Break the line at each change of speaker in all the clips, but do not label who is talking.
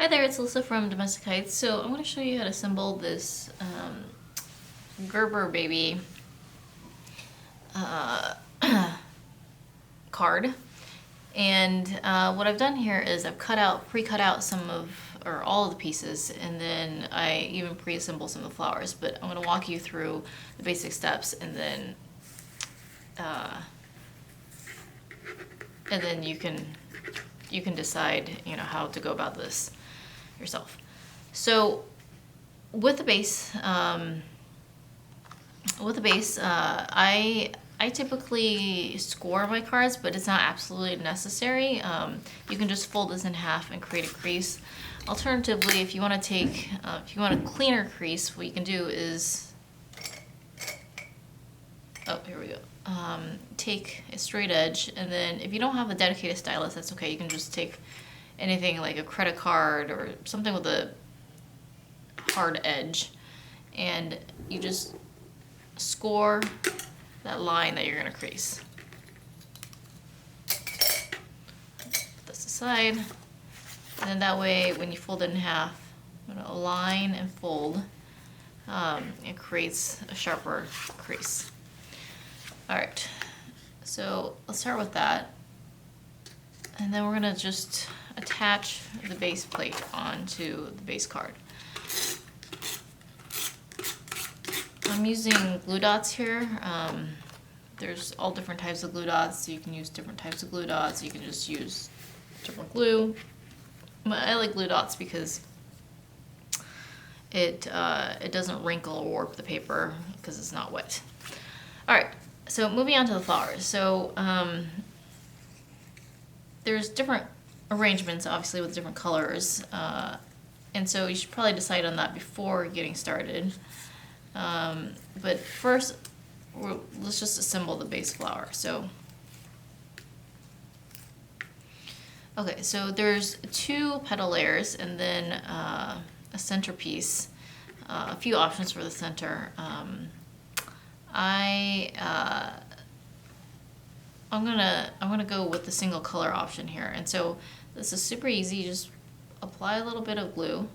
Hi there, it's Alyssa from Domestic Heights. So I'm going to show you how to assemble this Gerber baby card. And what I've done here is I've pre-cut out some of, or all of the pieces, and then I even pre-assemble some of the flowers. But I'm going to walk you through the basic steps, and then you can decide, how to go about this yourself. So with the base, I typically score my cards, but it's not absolutely necessary. You can just fold this in half and create a crease. Alternatively, if you want a cleaner crease, what you can do is, here we go. Take a straight edge, and then if you don't have a dedicated stylus, that's okay. You can just take anything like a credit card or something with a hard edge, and you just score that line that you're going to crease. Put this aside, and then that way when you fold it in half, I'm going to align and fold. It creates a sharper crease. Alright, so let's start with that, and then we're going to just attach the base plate onto the base card. I'm using glue dots here. There's all different types of glue dots, so you can use different types of glue dots. You can just use different glue. But I like glue dots because it doesn't wrinkle or warp the paper because it's not wet. Alright, so moving on to the flowers. So there's different arrangements, obviously, with different colors, and so you should probably decide on that before getting started. But first, let's just assemble the base flower. So, okay, so there's 2 petal layers and then a centerpiece. A few options for the center. I'm gonna go with the single color option here, and so this is super easy. You just apply a little bit of glue.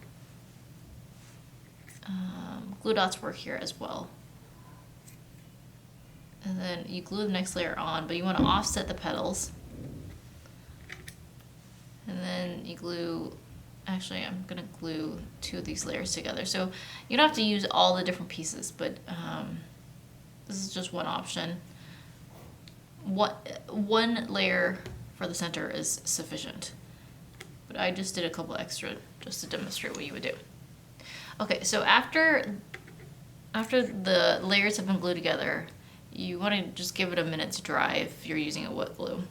Glue dots work here as well. And then you glue the next layer on, but you want to offset the petals. And then you glue, actually I'm going to glue 2 of these layers together. So you don't have to use all the different pieces, but this is just one option. One layer for the center is sufficient. But I just did a couple extra just to demonstrate what you would do. Okay, so after the layers have been glued together, you want to just give it a minute to dry if you're using a wet glue.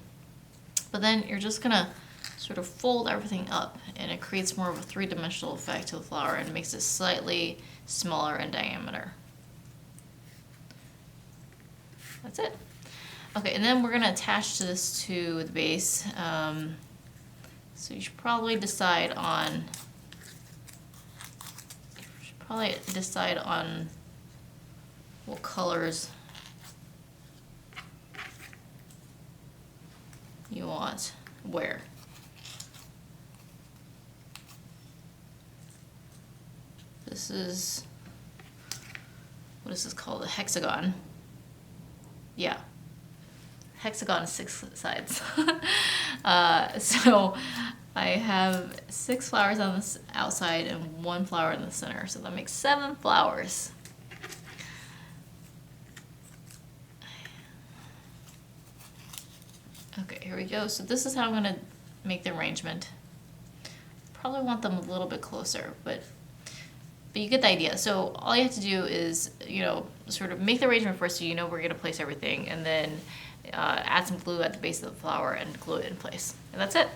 But then you're just gonna sort of fold everything up, and it creates more of a 3-dimensional effect to the flower and makes it slightly smaller in diameter. That's it. Okay, and then we're gonna attach this to the base. So you should probably decide on what colors you want where. This is, what is this called? A hexagon. Yeah. Hexagon is 6 sides. So I have 6 flowers on this outside and 1 flower in the center, so that makes 7 flowers. Okay, here we go. So this is how I'm going to make the arrangement. Probably want them a little bit closer, but you get the idea. So all you have to do is, sort of make the arrangement first so you know where you're going to place everything, and then add some glue at the base of the flower and glue it in place. And that's it.